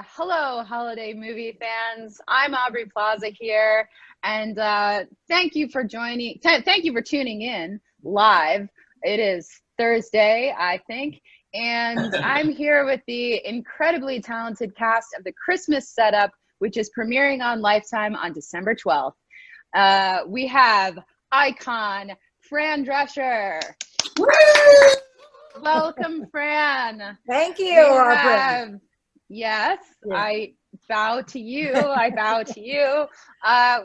Hello, holiday movie fans. I'm Aubrey Plaza here, and thank you for joining. Thank you for tuning in live. It is Thursday, I think, and I'm here with the incredibly talented cast of the Christmas Setup, which is premiering on Lifetime on December 12th. We have icon Fran Drescher. Woo! Welcome, Fran. Thank you, Aubrey. Yes, Yeah. I bow to you. I bow to you.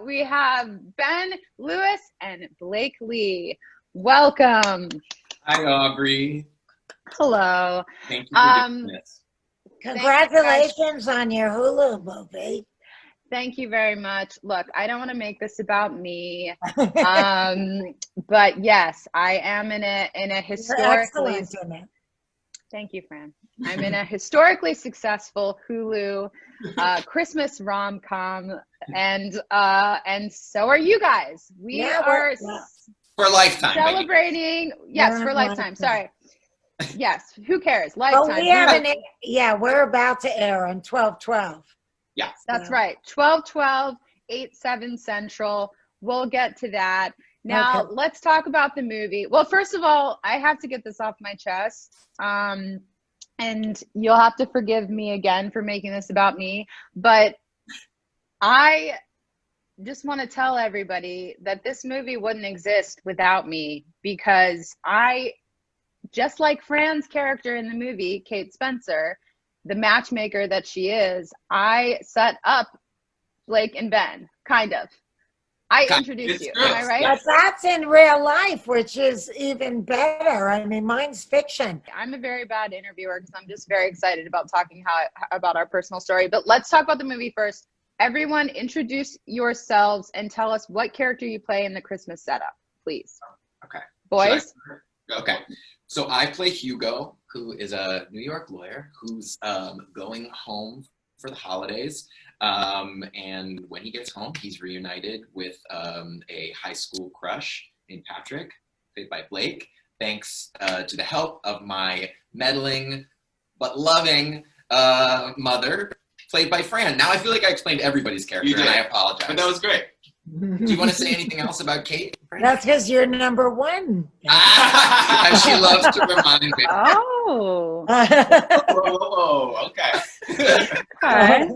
We have Ben Lewis and Blake Lee. Welcome. Hi, Aubrey. Hello. Thank you for doing this. Congratulations on your Hulu movie. Thank you very much. Look, I don't want to make this about me, but yes, I am in a historically. Thank you, Fran. I'm in a historically successful Hulu Christmas rom-com, and so are you guys. We are for Lifetime celebrating. Yes, for Lifetime. Sorry. Yes. Who cares? Lifetime. We're about to air on 12/12. Yeah, that's right. 12/12, 8/7 Central. We'll get to that. Now, let's talk about the movie. Well, first of all, I have to get this off my chest. And you'll have to forgive me again for making this about me. But I just want to tell everybody that this movie wouldn't exist without me, because I, just like Fran's character in the movie, Kate Spencer, the matchmaker that she is, I set up Blake and Ben, kind of. I introduced you, am I right? But that's in real life, which is even better. I mean, mine's fiction. I'm a very bad interviewer because I'm just very excited about talking about our personal story. But let's talk about the movie first. Everyone, introduce yourselves and tell us what character you play in the Christmas Setup, please. Okay. Boys? Okay. So I play Hugo, who is a New York lawyer who's going home for the holidays. And when he gets home, he's reunited with a high school crush named Patrick, played by Blake, thanks to the help of my meddling but loving mother, played by Fran. Now I feel like I explained everybody's character, and I apologize. But that was great. Do you want to say anything else about Kate? That's because you're number one. And she loves to remind me. Oh. Whoa, okay. Okay.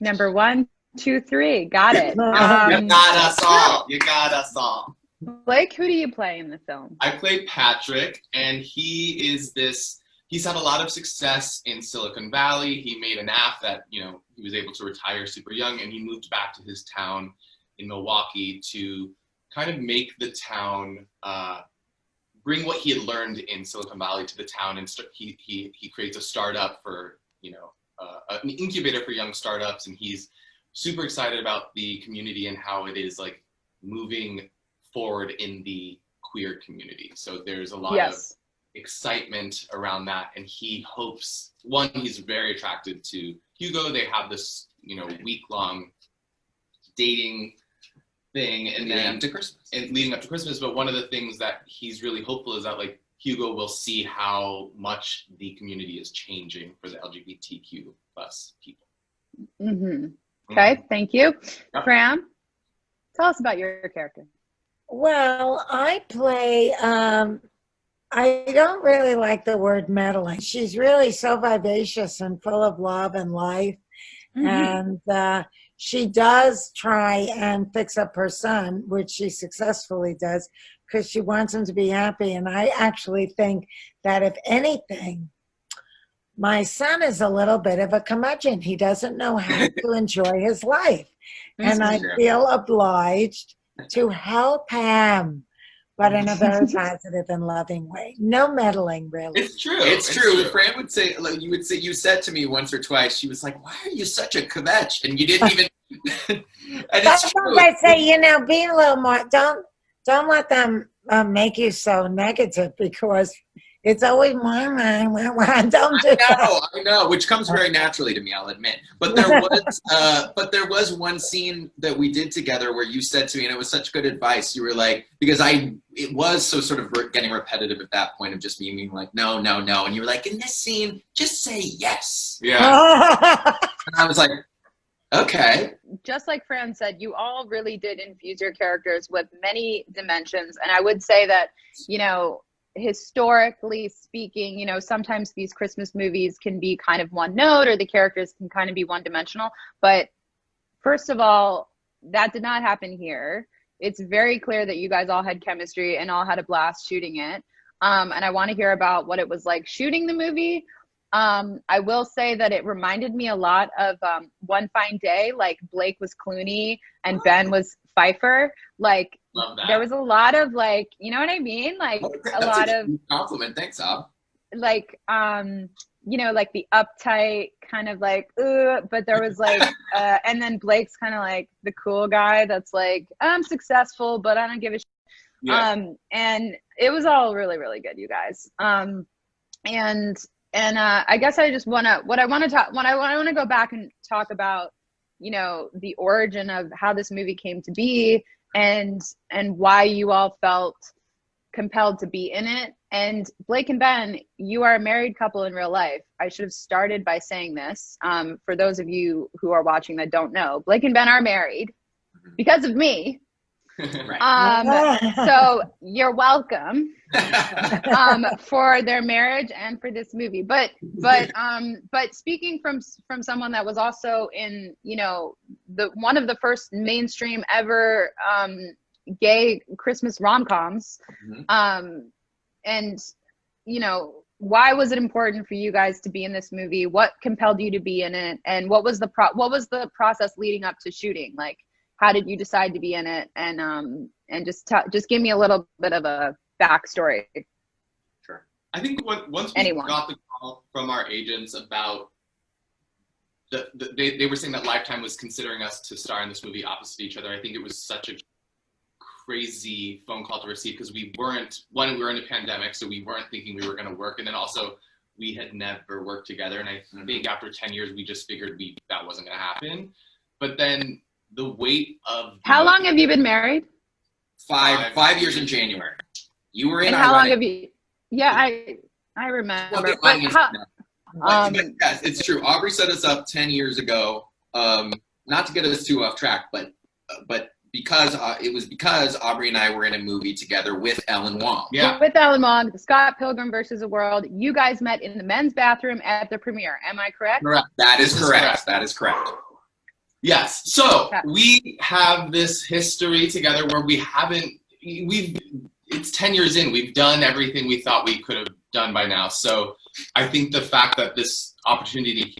Number 1, 2, 3. Got it. You got us all. You got us all. Blake, who do you play in the film? I play Patrick, and he's had a lot of success in Silicon Valley. He made an app that, he was able to retire super young, and he moved back to his town in Milwaukee to kind of make the town, bring what he had learned in Silicon Valley to the town, and he creates a startup for, an incubator for young startups, and he's super excited about the community and how it is like moving forward in the queer community. So there's a lot of excitement around that, and he hopes, one, he's very attracted to Hugo. They have this, week-long dating thing, and leading up to Christmas. But one of the things that he's really hopeful is that, like, Hugo will see how much the community is changing for the LGBTQ plus people. Okay, thank you. Fran, tell us about your character. Well, I play, I don't really like the word meddling. She's really so vivacious and full of love and life. And she does try and fix up her son, which she successfully does, because she wants him to be happy. And I actually think that, if anything, my son is a little bit of a curmudgeon. He doesn't know how to enjoy his life. And I feel obliged to help him, but in a very positive and loving way. No meddling, really. It's true. It's true. Fran would say, like, you said to me once or twice, she was like, "Why are you such a kvetch?" And you didn't even. And it's true. I say, be a little more. Don't let them make you so negative, because It's always my mind. Don't do that. I know, which comes very naturally to me, I'll admit. But there was one scene that we did together where you said to me, and it was such good advice. You were like, because it was so sort of getting repetitive at that point of just me being like, no, no, no, and you were like, in this scene, just say yes. Yeah. And I was like, okay. Just like Fran said, you all really did infuse your characters with many dimensions, and I would say that, you know, historically speaking, you know, sometimes these Christmas movies can be kind of one note, or the characters can kind of be one dimensional. But first of all, that did not happen here. It's very clear that you guys all had chemistry and all had a blast shooting it. And I want to hear about what it was like shooting the movie. I will say that it reminded me a lot of One Fine Day, like Blake was Clooney and Ben was Pfeiffer. Like, there was a lot of, like, you know what I mean? Like, a lot of compliment. Thanks, Ab. Like, you know, like the uptight kind of like, but there was like, and then Blake's kind of like the cool guy that's like, I'm successful, but I don't give a shit. Yeah. And it was all really, really good, you guys. And I guess I just want to go back and talk about, you know, the origin of how this movie came to be, and why you all felt compelled to be in it. And Blake and Ben, you are a married couple in real life. I should have started by saying this. For those of you who are watching that don't know, Blake and Ben are married because of me. Right. So you're welcome for their marriage and for this movie. But speaking from someone that was also in, you know, the one of the first mainstream ever gay Christmas rom-coms, and, you know, why was it important for you guys to be in this movie? What compelled you to be in it? And what was the process leading up to shooting? Like, how did you decide to be in it? And just give me a little bit of a backstory. Sure. I think once we got the call from our agents about they were saying that Lifetime was considering us to star in this movie opposite each other. I think it was such a crazy phone call to receive, because we were in a pandemic, so we weren't thinking we were going to work, and then also we had never worked together, and I think after 10 years we just figured that wasn't going to happen. But then the weight of how long have you been married? 5 years in January. You were in. And how long have you? Yeah, I remember. Well, but yes, it's true. Aubrey set us up 10 years ago. Not to get us too off track, but because it was because Aubrey and I were in a movie together with Ellen Wong. Yeah. With Ellen Wong, Scott Pilgrim versus the World. You guys met in the men's bathroom at the premiere. Am I correct? Correct. That is correct. That is correct. Yes. So we have this history together where it's 10 years in. We've done everything we thought we could have done by now. So I think the fact that this opportunity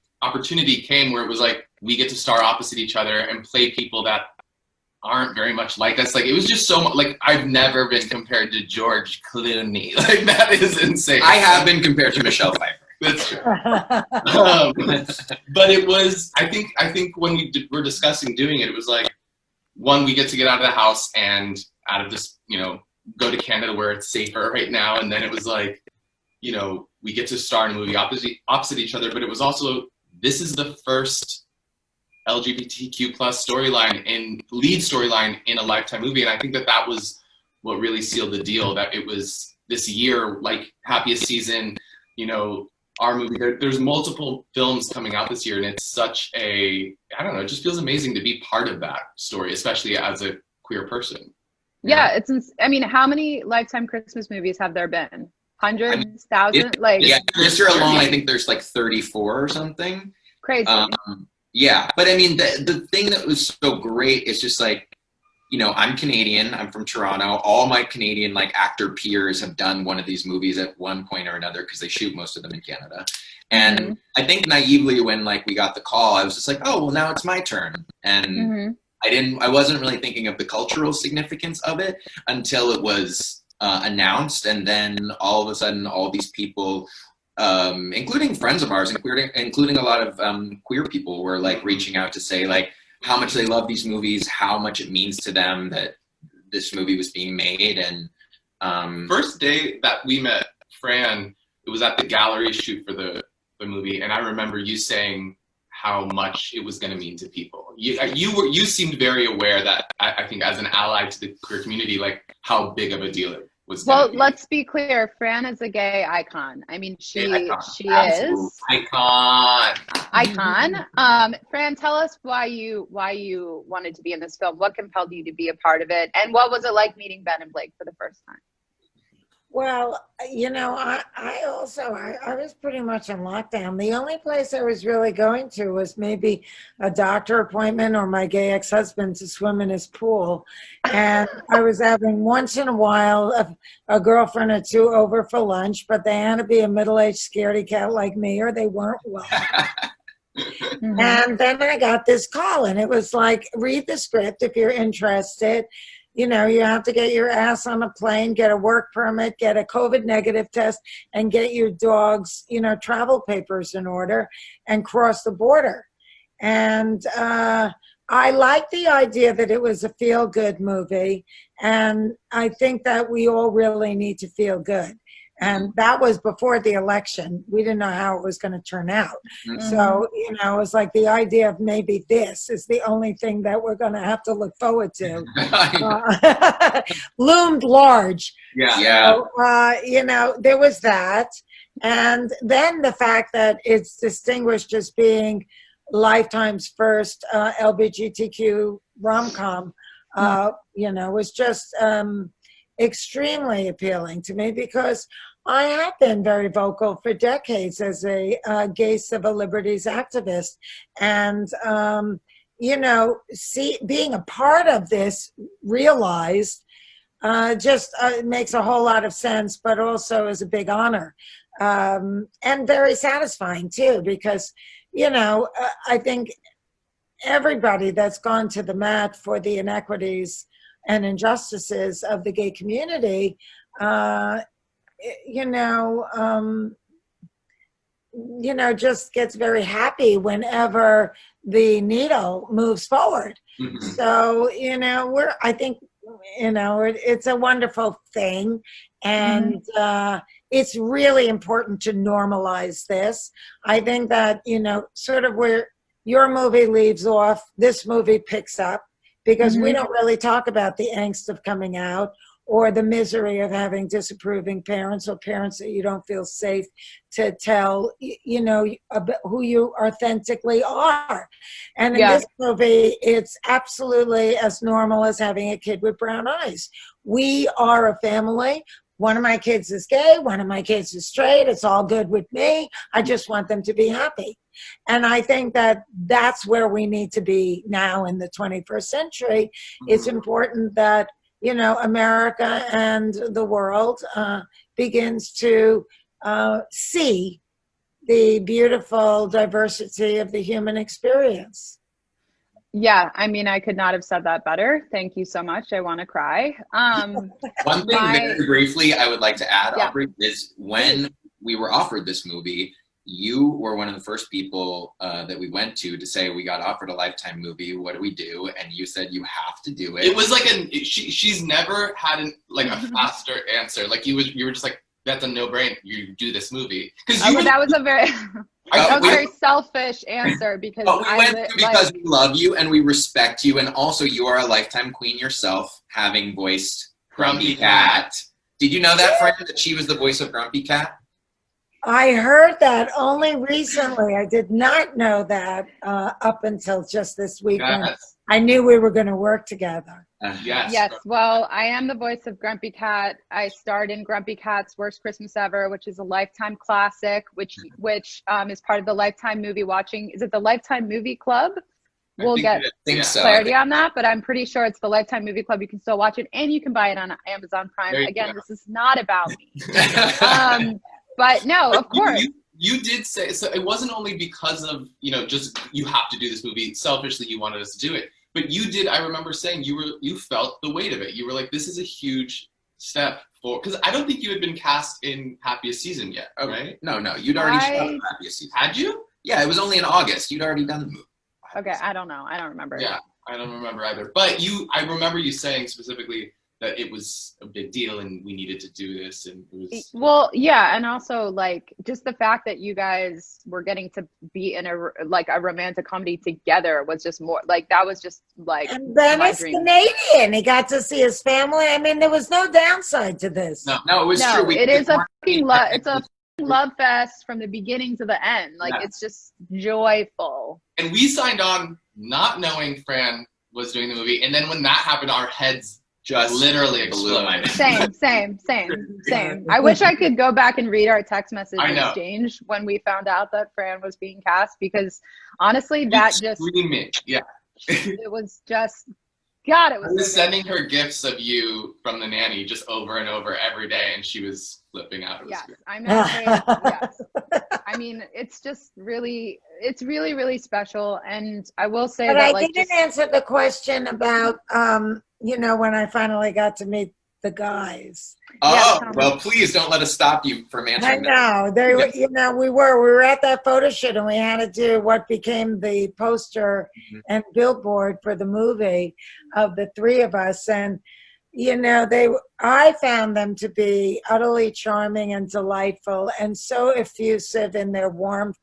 came where it was like, we get to star opposite each other and play people that aren't very much like us. Like, it was just so much, like, I've never been compared to George Clooney. Like, that is insane. I have been compared to Michelle Pfeiffer. That's true. But it was, I think when we were discussing doing it, it was like, one, we get to get out of the house and out of this, you know, go to Canada where it's safer right now. And then it was like, you know, we get to star in a movie opposite each other. But it was also, this is the first LGBTQ plus lead storyline in a Lifetime movie. And I think that was what really sealed the deal, that it was this year, like Happiest Season, you know, our movie, there's multiple films coming out this year, and it's such I don't know, it just feels amazing to be part of that story, especially as a queer person. Yeah, I mean, how many Lifetime Christmas movies have there been? Hundreds, thousands? Yeah, this year alone, I think there's like 34 or something. Crazy. Yeah, but I mean, the thing that was so great is just like, you know, I'm Canadian, I'm from Toronto. All my Canadian like actor peers have done one of these movies at one point or another, because they shoot most of them in Canada. And I think naively, when like we got the call, I was just like, oh, well, now it's my turn. And I wasn't really thinking of the cultural significance of it until it was announced. And then all of a sudden, all these people, including friends of ours, including a lot of queer people, were like reaching out to say like how much they love these movies, how much it means to them that this movie was being made. And first day that we met Fran, it was at the gallery shoot for the movie, and I remember you saying how much it was going to mean to people. You seemed very aware that I think as an ally to the queer community, like how big of a deal it was. Well, let's be clear. Fran is a gay icon. I mean, she is icon. Fran, tell us why you wanted to be in this film. What compelled you to be a part of it, and what was it like meeting Ben and Blake for the first time? Well, you know, I was pretty much in lockdown. The only place I was really going to was maybe a doctor appointment or my gay ex-husband to swim in his pool. And I was having once in a while a girlfriend or two over for lunch, but they had to be a middle-aged scaredy cat like me or they weren't welcome. And then I got this call and it was like, read the script if you're interested. You know, you have to get your ass on a plane, get a work permit, get a COVID negative test, and get your dog's, you know, travel papers in order and cross the border. And I like the idea that it was a feel-good movie. And I think that we all really need to feel good. And that was before the election. We didn't know how it was going to turn out. So, you know, it was like the idea of maybe this is the only thing that we're going to have to look forward to. Loomed large. So, you know, there was that. And then the fact that it's distinguished as being Lifetime's first LGBTQ rom-com, you know, was just extremely appealing to me because I have been very vocal for decades as a gay civil liberties activist. And, you know, being a part of this realized just makes a whole lot of sense, but also is a big honor and very satisfying too, because, you know, I think everybody that's gone to the mat for the inequities and injustices of the gay community, you know, just gets very happy whenever the needle moves forward. So, you know, I think, you know, it's a wonderful thing. And it's really important to normalize this. I think that, you know, sort of where your movie leaves off, this movie picks up. Because we don't really talk about the angst of coming out or the misery of having disapproving parents or parents that you don't feel safe to tell, you know, about who you authentically are. And in this movie, it's absolutely as normal as having a kid with brown eyes. We are a family. One of my kids is gay. One of my kids is straight. It's all good with me. I just want them to be happy. And I think that that's where we need to be now in the 21st century. It's important that, you know, America and the world begins to see the beautiful diversity of the human experience. Yeah, I mean, I could not have said that better. Thank you so much. I want to cry. One thing very briefly I would like to add, Aubrey, is when we were offered this movie, you were one of the first people that we went to say, we got offered a Lifetime movie. What do we do? And you said, you have to do it. It was like she's never had a faster answer. Like you were just like, that's a no-brainer. You do this movie. That was a very, that was a very selfish answer because because we love you and we respect you. And also you are a Lifetime queen yourself, having voiced Grumpy Cat. Did you know that, Fran, that she was the voice of Grumpy Cat? I heard that only recently. I did not know that up until just this weekend. Yes. I knew we were going to work together. Yes. Well, I am the voice of Grumpy Cat. I starred in Grumpy Cat's Worst Christmas Ever, which is a Lifetime classic, which is part of the Lifetime movie watching. Is it the Lifetime Movie Club? We'll get clarity on that, but I'm pretty sure it's the Lifetime Movie Club. You can still watch it, and you can buy it on Amazon Prime. Again, this is not about me. But no, of course. You did say, so it wasn't only because of, you know, just you have to do this movie, selfishly you wanted us to do it. But you did, I remember saying you felt the weight of it. You were like, this is a huge step forward. Because I don't think you had been cast in Happiest Season yet, right? No, you'd already shot Happiest Season. Had you? Yeah, it was only in August. You'd already done the movie. Okay, I don't know. I don't remember. Yeah, I don't remember either. But I remember you saying specifically, that it was a big deal and we needed to do this, and it was. Well, yeah, and also like just the fact that you guys were getting to be in a romantic comedy together was just more like that was just like and Ben my is dream. Canadian. He got to see his family. I mean, there was no downside to this. No, it was true. It is a fucking love. It's a love fest from the beginning to the end. Like it's just joyful. And we signed on not knowing Fran was doing the movie, and then when that happened, our heads just literally exploded. Same. I wish I could go back and read our text message exchange when we found out that Fran was being cast, because honestly, that just screaming. Yeah. It was just God. It was. I was sending her gifts of you from the nanny just over and over every day, and she was flipping out. Yes, yes. I mean, it's just really, really special, and I will say but that. I didn't answer the question about when I finally got to meet the guys. Oh, well, please don't let us stop you from answering. I know. We were at that photo shoot, and we had to do what became the poster and billboard for the movie of the three of us. And, I found them to be utterly charming and delightful and so effusive in their warmth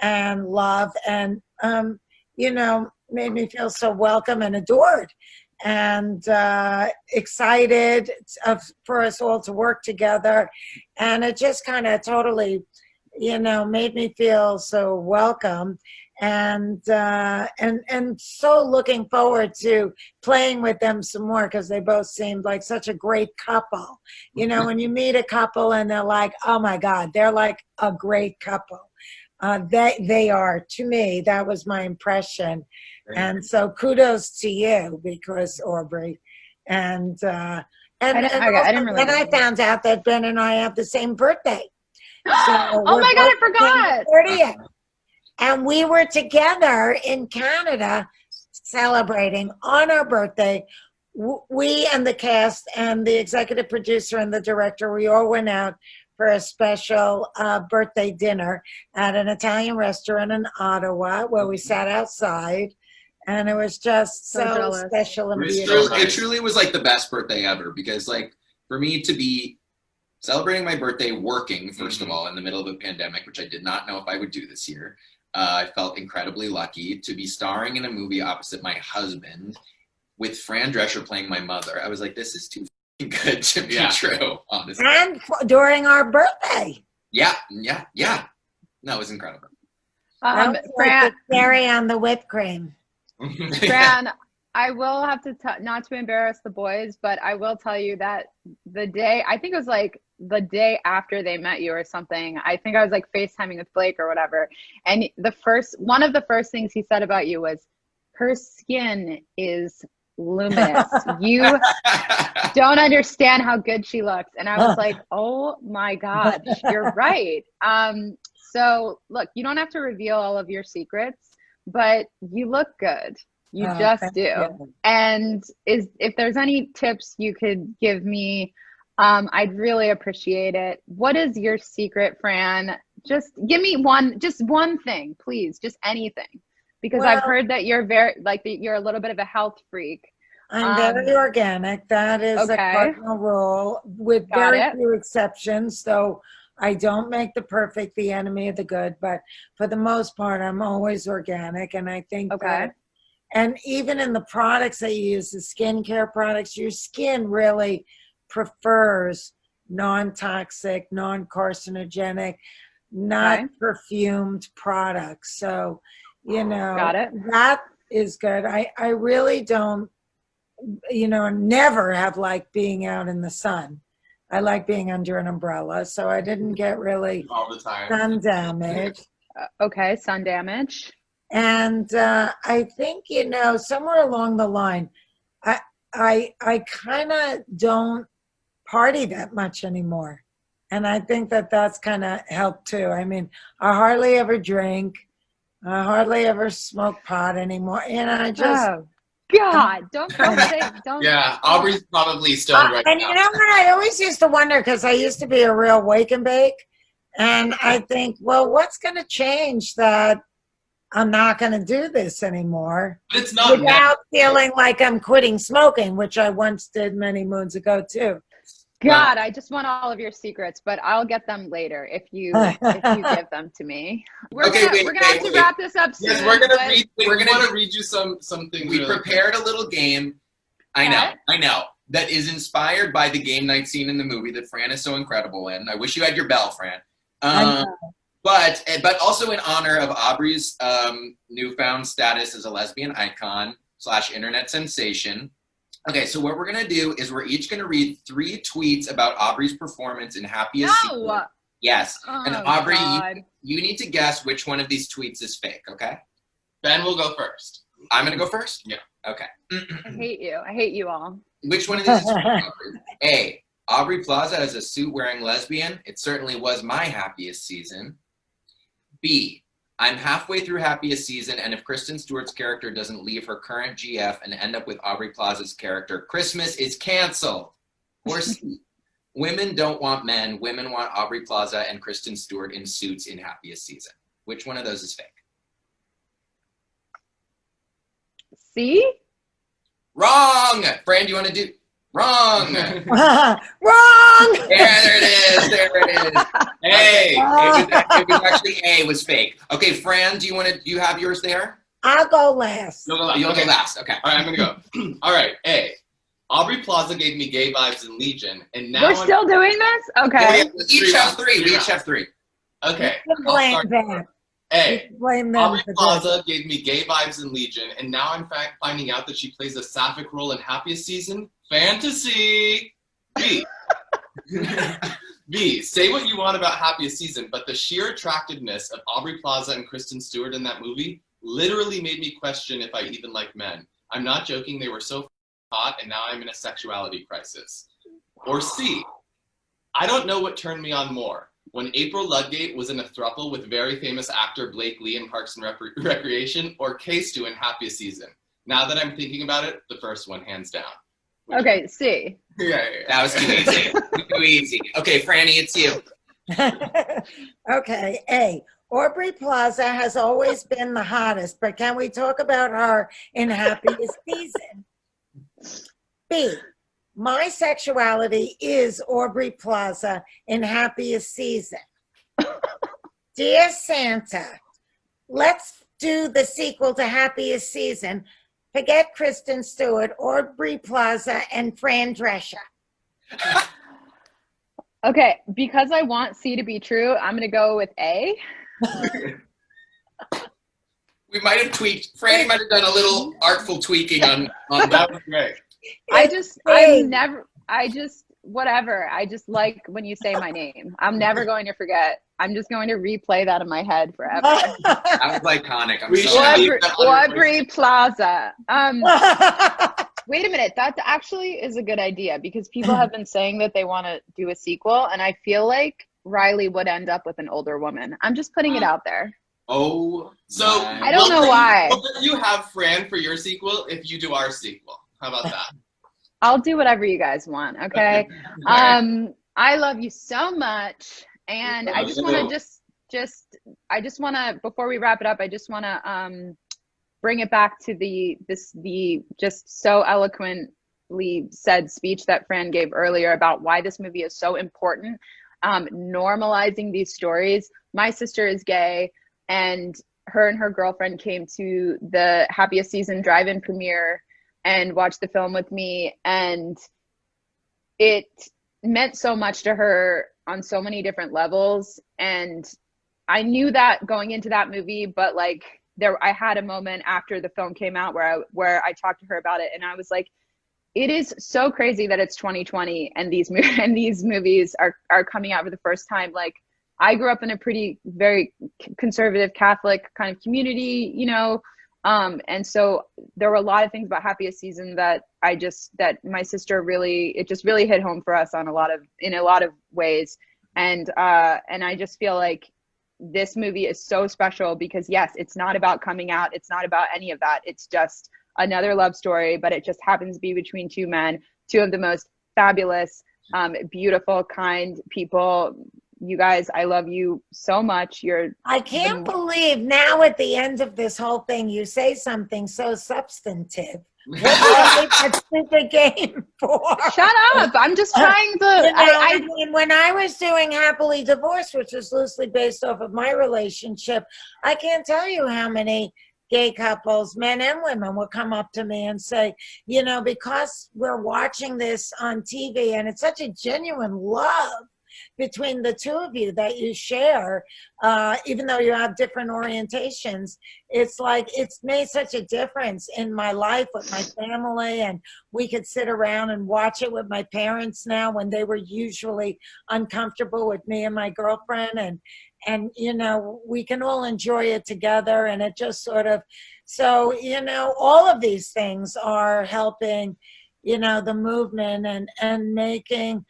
and love and, made me feel so welcome and adored. And excited for us all to work together, and it just kind of totally, made me feel so welcome, and so looking forward to playing with them some more, because they both seemed like such a great couple. When you meet a couple and they're like, oh my God, they're like a great couple. They are, to me. That was my impression. And so kudos to you, because Aubrey, and I found out that Ben and I have the same birthday. So oh my God, I forgot. 30th. And we were together in Canada celebrating on our birthday. We and the cast and the executive producer and the director, we all went out for a special birthday dinner at an Italian restaurant in Ottawa, where we sat outside. And it was just so special and beautiful. It truly was like the best birthday ever, because like for me to be celebrating my birthday working, first of all, in the middle of a pandemic, which I did not know if I would do this year. I felt incredibly lucky to be starring in a movie opposite my husband with Fran Drescher playing my mother. I was like, this is too good to be true, honestly. And during our birthday. Yeah. No, it was incredible. Fran, like the cherry on the whipped cream. Fran, I will have to not to embarrass the boys, but I will tell you that the day, I think it was like the day after they met you or something, I think I was like FaceTiming with Blake or whatever, and one of the first things he said about you was, her skin is luminous. You don't understand how good she looks. And I was like, oh my God, you're right. So look, you don't have to reveal all of your secrets, but you look good. You just do. You. And if there's any tips you could give me, I'd really appreciate it. What is your secret, Fran? Just give me one thing, please. Just anything. Because I've heard that you're you're a little bit of a health freak. I'm very organic. That is a cardinal rule, with very few exceptions. So I don't make the perfect the enemy of the good, but for the most part, I'm always organic. And I think that, and even in the products that you use, the skincare products, your skin really prefers non-toxic, non-carcinogenic, not perfumed products. So, that is good. I really don't, never have liked being out in the sun. I like being under an umbrella, so I didn't get really all the time sun damage. Sun damage. And I think, somewhere along the line, I kind of don't party that much anymore. And I think that's kind of helped too. I mean, I hardly ever drink. I hardly ever smoke pot anymore. And I just... Oh, God, don't. Yeah, Aubrey's probably stoned right now. And you know what? I always used to wonder, because I used to be a real wake and bake. And I think, well, what's going to change that I'm not going to do this anymore. But it's not without feeling like I'm quitting smoking, which I once did many moons ago too. God, I just want all of your secrets, but I'll get them later if you give them to me. We're gonna have to wrap this up soon. Yes, we're gonna read you some things. We prepared a little game. I know. That is inspired by the game night scene in the movie that Fran is so incredible in. I wish you had your bell, Fran. But also in honor of Aubrey's newfound status as a lesbian icon / internet sensation. Okay, so what we're gonna do is we're each gonna read 3 tweets about Aubrey's performance in Happiest Season. Yes, and Aubrey, you need to guess which one of these tweets is fake. Okay. Ben will go first. I'm gonna go first. Yeah. Okay. I hate you. I hate you all. Which one of these is fake, Aubrey? A. Aubrey Plaza as a suit-wearing lesbian. It certainly was my happiest season. B. I'm halfway through Happiest Season, and if Kristen Stewart's character doesn't leave her current GF and end up with Aubrey Plaza's character, Christmas is canceled. Or C. Women don't want men. Women want Aubrey Plaza and Kristen Stewart in suits in Happiest Season. Which one of those is fake? C? Wrong! Fran, do you want to do... Wrong! Wrong! There it is. A. It was actually A was fake. Okay, Fran, do you have yours there? I'll go last. You'll go last. Okay. All right, I'm gonna go. All right. A. Aubrey Plaza gave me gay vibes in Legion, and now we're still doing this. Okay. We each have 3. We each have 3. Okay. Blame them. A. Blame them. Aubrey Plaza gave me gay vibes in Legion, and now I'm finding out that she plays a sapphic role in Happiest Season. Fantasy. B. B. Say what you want about Happiest Season, but the sheer attractiveness of Aubrey Plaza and Kristen Stewart in that movie literally made me question if I even like men. I'm not joking, they were so hot, and now I'm in a sexuality crisis. Or C. I don't know what turned me on more. When April Ludgate was in a throuple with very famous actor Blake Lee in Parks and Recreation, or K-Stu in Happiest Season. Now that I'm thinking about it, the first one, hands down. Okay, C. Yeah. That was too easy. Too easy. Okay, Franny, it's you. Okay, A. Aubrey Plaza has always been the hottest, but can we talk about her in Happiest Season? B. My sexuality is Aubrey Plaza in Happiest Season. Dear Santa, let's do the sequel to Happiest Season. Forget Kristen Stewart, Aubrey Plaza, and Fran Drescher. Okay, because I want C to be true, I'm going to go with A. We might have tweaked. Franny might have done a little artful tweaking on That was great. Whatever. I just like when you say my name. I'm never going to forget. I'm just going to replay that in my head forever. That was iconic. I'm sorry. Aubrey Plaza. Wait a minute. That actually is a good idea because people have been saying that they want to do a sequel, and I feel like Riley would end up with an older woman. I'm just putting it out there. Oh, so I don't know why. Will you have Fran for your sequel if you do our sequel? How about that? I'll do whatever you guys want. Okay. I love you so much. And I just want to before we wrap it up, I just want to bring it back to the just so eloquently said speech that Fran gave earlier about why this movie is so important. Normalizing these stories. My sister is gay, and her girlfriend came to the Happiest Season drive-in premiere and watched the film with me, and it meant so much to her on so many different levels. And I knew that going into that movie, but like I had a moment after the film came out where I talked to her about it, and I was like, it is so crazy that it's 2020 and these movies are coming out for the first time. Like, I grew up in a very conservative Catholic kind of community, you know, and so there were a lot of things about Happiest Season that my sister it just really hit home for us in a lot of ways. And I just feel like this movie is so special because yes, it's not about coming out. It's not about any of that. It's just another love story, but it just happens to be between 2 men, 2 of the most fabulous, beautiful, kind people, You guys, I love you so much. I can't believe now at the end of this whole thing, you say something so substantive. What do you think that stupid game for? Shut up. I'm just trying to. I mean, when I was doing Happily Divorced, which was loosely based off of my relationship, I can't tell you how many gay couples, men and women, would come up to me and say, you know, because we're watching this on TV and it's such a genuine love between the two of you that you share, even though you have different orientations, it's like it's made such a difference in my life with my family. And we could sit around and watch it with my parents now when they were usually uncomfortable with me and my girlfriend, and you know, we can all enjoy it together. And it just sort of, so you know, all of these things are helping, you know, the movement and making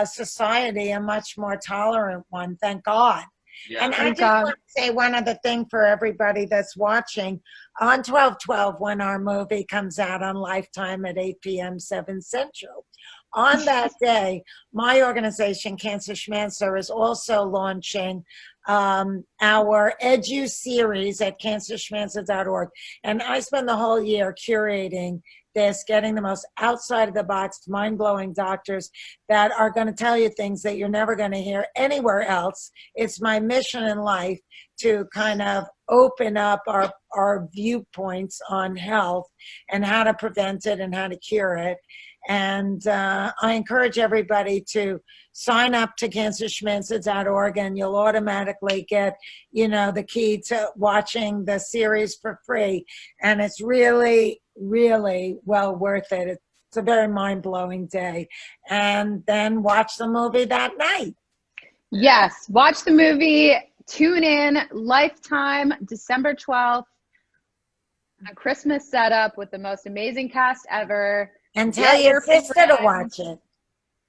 society a much more tolerant one, thank God. Yeah. And I just want to say one other thing for everybody that's watching. On 12/12, when our movie comes out on Lifetime at 8 p.m. 7 Central, on that day, my organization, Cancer Schmancer, is also launching our Edu series at cancerschmancer.org. And I spend the whole year curating this, getting the most outside of the box, mind-blowing doctors that are going to tell you things that you're never going to hear anywhere else. It's my mission in life to kind of open up our viewpoints on health and how to prevent it and how to cure it. And I encourage everybody to sign up to cancerschmancer.org, and you'll automatically get, you know, the key to watching the series for free. And it's really, really well worth it. It's a very mind-blowing day. And then watch the movie that night. Yes, watch the movie. Tune in. Lifetime, December 12th. A Christmas setup with the most amazing cast ever. And tell your sister to watch it.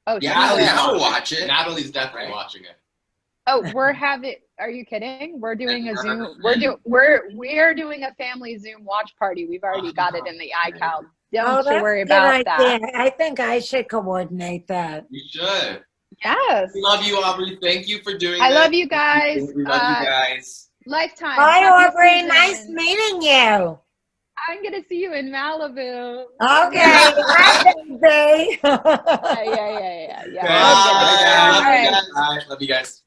Oh, yeah, I'll watch it. Natalie's definitely watching it. Oh, are you kidding? We're doing a Zoom. We're doing a family Zoom watch party. We've already got it in the iCal. Don't you worry about that. I think I should coordinate that. You should. Yes. We love you, Aubrey. Thank you for doing this. I love you guys. We love you guys. Lifetime. Bye, Happy Aubrey. season. Nice meeting you. I'm going to see you in Malibu. Okay. Bye, baby. Yeah. Bye, All right. love you guys.